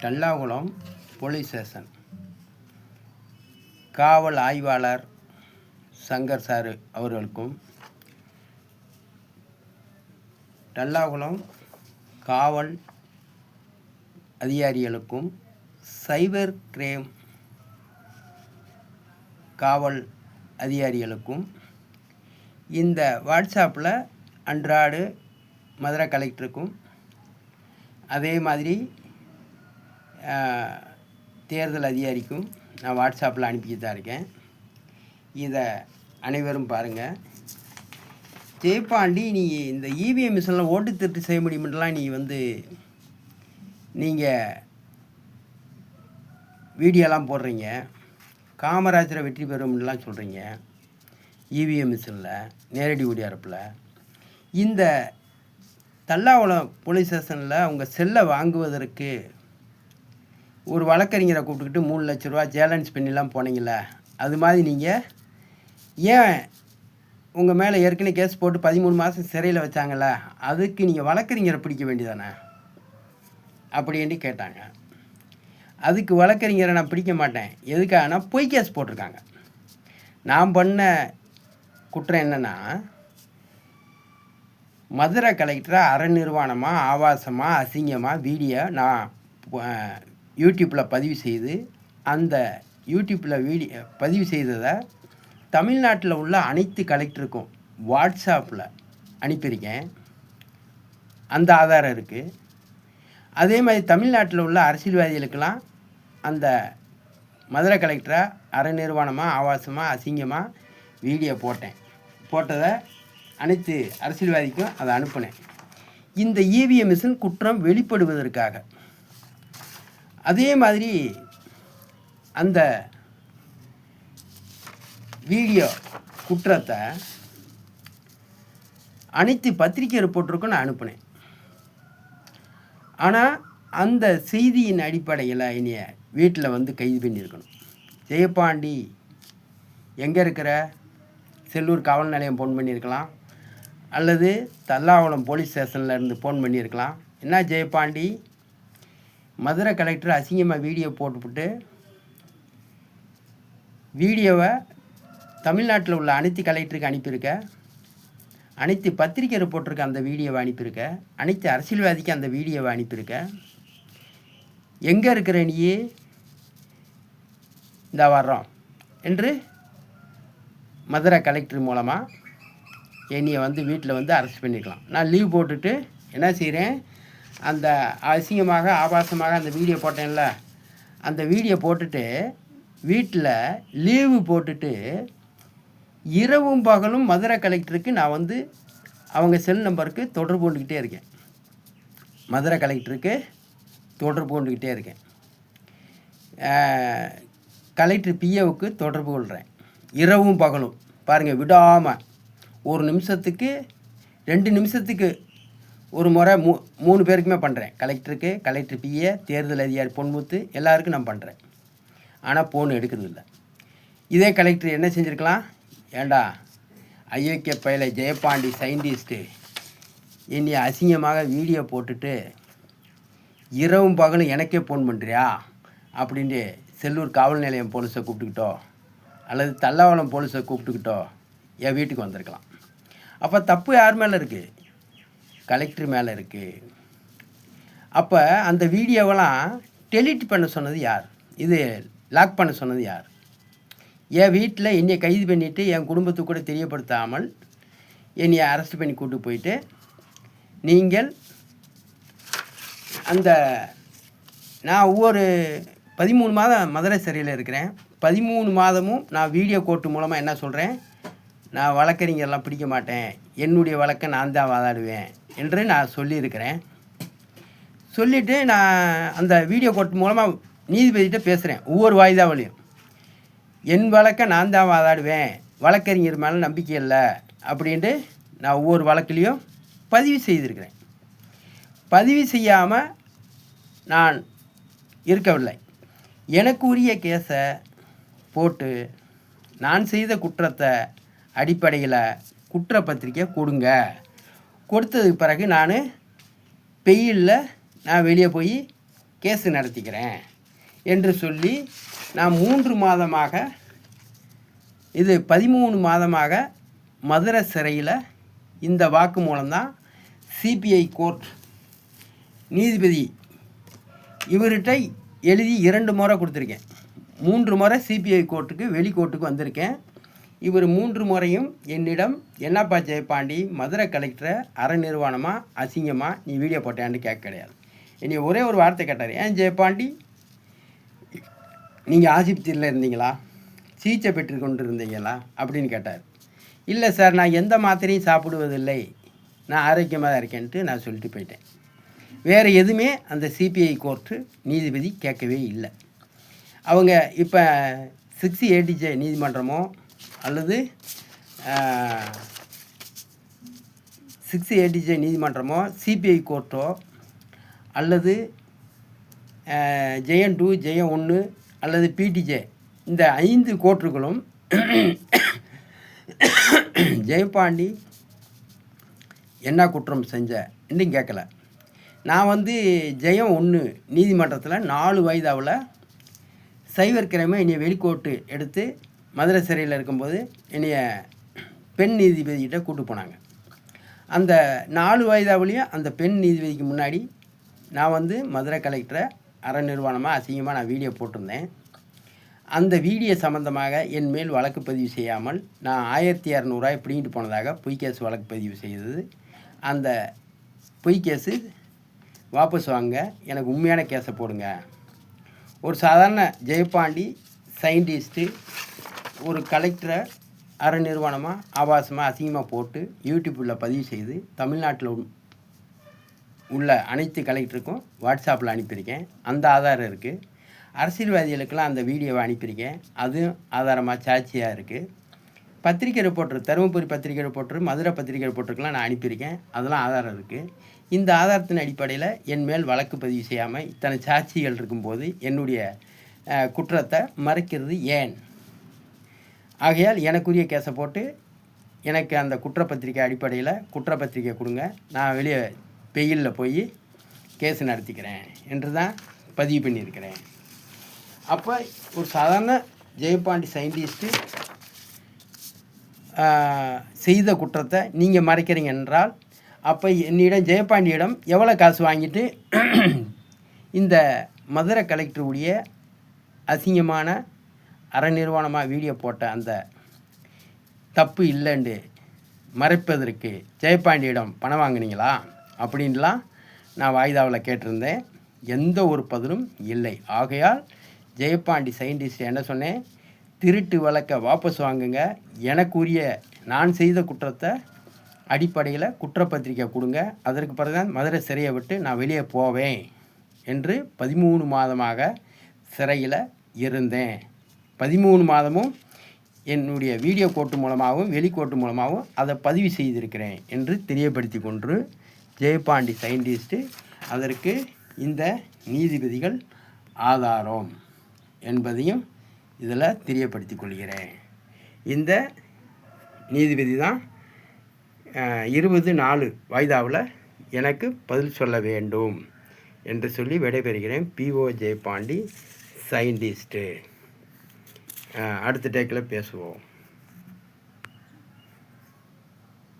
டல்லாகுளம் police station காவல் ஆய்வாளர் Shankar sir அவர்களுக்கும், டல்லாகுளம் காவல் அதிகாரிகளுக்கும், சைபர் கிரைம் காவல் அதிகாரிகளுக்கும் இந்த வாட்ஸ்அப்பில் அன்றாடு மதுரை கலெக்டருக்கும் அதே மாதிரி தேர்தல் அதிகாரிக்கும் நான் வாட்ஸ்அப்பில் அனுப்பிக்கிட்டு தான் இருக்கேன். இதை அனைவரும் பாருங்கள். ஜெயபாண்டி, நீ இந்த இவிஎம் மிஷினில் ஓட்டு திருட்டு செய்ய முடியுமென்றலாம் நீங்கள் வீடியோலாம் போடுறீங்க. காமராஜரை வெற்றி பெறும்லாம் சொல்கிறீங்க. இவிஎம் மிஷினில் நேரடி ஒளிபரப்பில் இந்த தல்லாகுளம் போலீஸ் ஸ்டேஷனில் உங்கள் செல்லை வாங்குவதற்கு ஒரு வழக்கறிஞரை கூப்பிட்டுக்கிட்டு 3 லட்ச ரூபா சேலஞ்ச் பண்ணிலாம் போனீங்களே, அது மாதிரி நீங்கள் ஏன் உங்கள் மேலே ஏற்கனவே கேஸ் போட்டு 13 மாதம் சிறையில் வச்சாங்களே, அதுக்கு நீங்கள் வழக்கறிஞரை பிடிக்க வேண்டியதானே அப்படின்னு கேட்டாங்க. அதுக்கு வழக்கறிஞரை நான் பிடிக்க மாட்டேன். எதுக்காகனா பொய் கேஸ் போட்டிருக்காங்க. நான் பண்ண குற்றம் என்னென்னா, மதுரை கலெக்டரை அறநிர்வாணமாக ஆபாசமாக அசிங்கமாக வீடியோ நான் யூடியூப்பில் பதிவு செய்து, அந்த யூடியூப்பில் பதிவு செய்ததை தமிழ்நாட்டில் உள்ள அனைத்து கலெக்டருக்கும் வாட்ஸ்அப்பில் அனுப்பியிருக்கேன். அந்த ஆதாரம் இருக்குது. அதே மாதிரி தமிழ்நாட்டில் உள்ள அரசியல்வாதிகளுக்கெல்லாம் அந்த மதுரை கலெக்டரை அறநிர்வாணமாக ஆபாசமாக அசிங்கமாக வீடியோ போட்டதை அனைத்து அரசியல்வாதிக்கும் அதை அனுப்பினேன். இந்த இவிஎம் மிஷின் குற்றம் வெளிப்படுவதற்காக. அதே மாதிரி அந்த வீடியோ குற்றத்தை அனைத்து பத்திரிகை ரிப்போர்ட்டருக்கும் நான் அனுப்பினேன். ஆனால் அந்த செய்தியின் அடிப்படையில் என்னைய வீட்டில் கைது பண்ணியிருக்கணும். ஜெயபாண்டி எங்கே இருக்கிற, செல்லூர் காவல் நிலையம் ஃபோன் பண்ணியிருக்கலாம், அல்லது தல்லாகுளம் போலீஸ் ஸ்டேஷனில் இருந்து ஃபோன் பண்ணியிருக்கலாம். என்ன ஜெயபாண்டி, மதுரை கலெக்டர் அசிங்கமாக வீடியோ போட்டுவிட்டு வீடியோவை தமிழ்நாட்டில் உள்ள அனைத்து கலெக்டருக்கு அனுப்பியிருக்க, அனைத்து பத்திரிகை ரிப்போர்ட்டருக்கு அந்த வீடியோவை அனுப்பியிருக்க, அனைத்து அரசியல்வாதிக்கு அந்த வீடியோவை அனுப்பியிருக்க. எங்கே இருக்கிற நீ, இந்த வர்றோம் என்று மதுரை கலெக்டர் மூலமாக என்னையை வீட்டில் அரெஸ்ட் பண்ணிக்கலாம். நான் லீவ் போட்டுட்டு என்ன செய்கிறேன், அந்த அசிங்கமாக ஆபாசமாக அந்த வீடியோ போட்டேன்ல, அந்த வீடியோ போட்டுட்டு வீட்டில் லீவு போட்டுட்டு இரவும் பகலும் மதுரை கலெக்டருக்கு நான் அவங்க செல் நம்பருக்கு தொடர்பு கொண்டுக்கிட்டே இருக்கேன். மதுரை கலெக்டருக்கு தொடர்பு கொண்டுக்கிட்டே இருக்கேன். கலெக்டர் பிஏவுக்கு தொடர்பு கொள்கிறேன் இரவும் பகலும். பாருங்கள், விடாமல் 1 நிமிஷத்துக்கு 2 நிமிஷத்துக்கு ஒரு முறை 3 பேருக்குமே பண்ணுறேன். கலெக்டருக்கு, கலெக்டர் பிஏ, தேர்தல் அதிகாரி பொன்முத்து எல்லாருக்கும் நான் பண்ணுறேன். ஆனால் ஃபோன் எடுக்கிறது இல்லை. இதே கலெக்டர் என்ன செஞ்சுருக்கலாம், ஏண்டா அயோக்கிய பயலை ஜெயபாண்டி சயின்டிஸ்ட்டு என்னை அசிங்கமாக வீடியோ போட்டுட்டு இரவும் பகலும் எனக்கே ஃபோன் பண்ணுறியா அப்படின்ட்டு செல்லூர் காவல் நிலையம் போலீஸை கூப்பிட்டுக்கிட்டோ அல்லது தல்லாகுளம் போலீஸை கூப்பிட்டுக்கிட்டோ என் வீட்டுக்கு வந்திருக்கலாம். அப்போ தப்பு யார் மேலே இருக்குது, கலெக்டர் மேலே இருக்குது. அப்போ அந்த வீடியோவெல்லாம் டெலீட் பண்ண சொன்னது யார், இது லாக் பண்ண சொன்னது யார்? என் வீட்டில் என்னை கைது பண்ணிவிட்டு என் குடும்பத்துக்கு கூட தெரியப்படுத்தாமல் என்னை அரெஸ்ட் பண்ணி கூட்டு போயிட்டு, நீங்கள் அந்த நான் ஒவ்வொரு 13 மாதம் மதுரை சிறையில் இருக்கிறேன். 13 மாதமும் நான் வீடியோ கோர்ட்டு மூலமாக என்ன சொல்கிறேன், நான் வழக்கறிஞரெல்லாம் பிடிக்க மாட்டேன், என்னுடைய வழக்கை நான் தான் வாதாடுவேன் என்று நான் சொல்லியிருக்கிறேன். சொல்லிவிட்டு நான் அந்த வீடியோ கோர்ட் மூலமாக நீதிபதிகிட்ட பேசுகிறேன். ஒவ்வொரு வாய்தாவிலையும் என் வழக்கை நான் தான் வாதாடுவேன், வழக்கறிஞர் மேலே நம்பிக்கை இல்லை அப்படின்ட்டு நான் ஒவ்வொரு வழக்கிலையும் பதிவு செய்திருக்கிறேன். பதிவு செய்யாமல் நான் இருக்கவில்லை. எனக்கு உரிய கேஸை போட்டு நான் செய்த குற்றத்தை அடிப்படையில் குற்றப்பத்திரிக்கை கொடுங்க. கொடுத்ததுக்கு பிறகு நான் பெயிலில் நான் வெளியே போய் கேஸு நடத்திக்கிறேன் என்று சொல்லி நான் 3 மாதமாக இது 13 மாதமாக மதுரை சிறையில் இந்த வாக்கு மூலம்தான் சிபிஐ கோர்ட் நீதிபதி இவர்கிட்ட எழுதி 2 முறை கொடுத்துருக்கேன். 3 முறை சிபிஐ கோர்ட்டுக்கு வெளி கோர்ட்டுக்கு வந்திருக்கேன். இவர் 3 முறையும் என்னிடம் என்னப்பா ஜெயபாண்டி மதுரை கலெக்டரை அரை நிர்வாணமாக அசிங்கமாக நீ வீடியோ போட்டேன்னு கேட்க கிடையாது. என்னை ஒரே ஒரு வார்த்தை கேட்டார், ஏன் ஜெயபாண்டி நீங்கள் ஆஸ்பத்திரியில் இருந்தீங்களா, சிகிச்சை பெற்று கொண்டு இருந்தீங்களா அப்படின்னு கேட்டார். இல்லை சார், நான் எந்த மாத்திரையும் சாப்பிடுவதில்லை, நான் ஆரோக்கியமாக தான் இருக்கேன்ட்டு நான் சொல்லிட்டு போயிட்டேன். வேறு எதுவுமே அந்த சிபிஐ கோர்ட்டு நீதிபதி கேட்கவே இல்லை. அவங்க இப்போ 680J நீதிமன்றமோ அல்லது 680J நீதிமன்றமோ சிபிஐ கோர்ட்டோ அல்லது ஜெயம் 2 ஜெயம் 1 அல்லது பிடிஜே இந்த 5 கோர்ட்டுகளும் ஜெயபாண்டி என்ன குற்றம் செஞ்ச இன்னும் கேட்கல. நான் ஜெயம் 1 நீதிமன்றத்தில் 4 வயதாவில் சைபர் கிரைமை என்னைய வெளிக்கோட்டு எடுத்து மதுரை சிறையில் இருக்கும்போது என்னைய பெண் நீதிபதிக்கிட்ட கூப்பிட்டு போனாங்க. அந்த 4 வயதாவிலையும் அந்த பெண் நீதிபதிக்கு முன்னாடி நான் மதுரை கலெக்டரை அரை நிர்வாணமாக அசிங்கமாக நான் வீடியோ போட்டிருந்தேன். அந்த வீடியோ சம்மந்தமாக என் மேல் வழக்கு பதிவு செய்யாமல் நான் 1200 ரூபாய் பிடிங்கிட்டு போனதாக பொய் கேஸ் வழக்கு பதிவு செய்தது. அந்த பொய் கேஸு வாபஸ் வாங்க, எனக்கு உண்மையான கேஸை போடுங்க. ஒரு சாதாரண ஜெயபாண்டி சயின்டிஸ்ட்டு ஒரு கலெக்டரை அரை நிர்வாணமாக ஆபாசமாக அசிங்கமாக போட்டு யூடியூப்பில் பதிவு செய்து தமிழ்நாட்டில் உள்ள அனைத்து கலெக்டருக்கும் வாட்ஸ்அப்பில் அனுப்பியிருக்கேன். அந்த ஆதாரம் இருக்குது. அரசியல்வாதிகளுக்கெல்லாம் அந்த வீடியோவை அனுப்பியிருக்கேன். அதுவும் ஆதாரமாக சாட்சியாக இருக்குது. பத்திரிக்கை ரிப்போர்ட்டர், தருமபுரி பத்திரிக்கை ரிப்போர்ட்டர், மதுரை பத்திரிக்கை ரிப்போர்ட்டருக்கெல்லாம் நான் அனுப்பியிருக்கேன். அதெல்லாம் ஆதாரம் இருக்குது. இந்த ஆதாரத்தின் அடிப்படையில் என் மேல் வழக்கு பதிவு செய்யாமல் இத்தனை சாட்சிகள் இருக்கும்போது என்னுடைய குற்றத்தை மறைக்கிறது ஏன்? ஆகையால் எனக்குரிய கேஸை போட்டு எனக்கு அந்த குற்றப்பத்திரிக்கை அடிப்படையில் குற்றப்பத்திரிக்கை கொடுங்க, நான் வெளியே பெயிலில் போய் கேஸ் நடத்திக்கிறேன் என்று தான் பதிவு பண்ணியிருக்கிறேன். அப்போ ஒரு சாதாரண ஜெயபாண்டி சயின்டிஸ்ட்டு செய்த குற்றத்தை நீங்கள் மறைக்கிறீங்க என்றால் அப்போ என்னிடம் ஜெயபாண்டியிடம் எவ்வளோ காசு வாங்கிட்டு இந்த மதுரை கலெக்டருடைய அசிங்கமான அரை நிர்வாணமாக வீடியோ போட்ட அந்த தப்பு இல்லைன்னு மறைப்பதற்கு ஜெயபாண்டியிடம் பணம் வாங்கினீங்களா அப்படின்லாம் நான் வாய்தாவில் கேட்டிருந்தேன். எந்த ஒரு பதிலும் இல்லை. ஆகையால் ஜெயபாண்டி சயின்டிஸ்ட் என்ன சொன்னேன், திருட்டு வழக்கை வாபஸ் வாங்குங்க, எனக்குரிய நான் செய்த குற்றத்தை அடிப்படையில் குற்றப்பத்திரிக்கை கொடுங்க, அதற்கு பிறகுதான் மதுரை சிறையை விட்டு நான் வெளியே போவேன் என்று 13 மாதமாக சிறையில் இருந்தேன். 13 மாதமும் என்னுடைய வீடியோ கோர்ட்டு மூலமாகவும் வெளிக்கோர்ட்டு மூலமாகவும் அதை பதிவு செய்திருக்கிறேன் என்று தெரியப்படுத்தி கொண்டு ஜெயபாண்டி சயின்டிஸ்ட்டு அதற்கு இந்த நீதிபதிகள் ஆதாரம் என்பதையும் இதில் தெரியப்படுத்தி கொள்கிறேன். இந்த நீதிபதி தான் 24 வாய்தாவில் எனக்கு பதில் சொல்ல வேண்டும் என்று சொல்லி விடைபெறுகிறேன். PO Jayapandi scientist. அடுத்த டேக்கில் பேசுவோம்.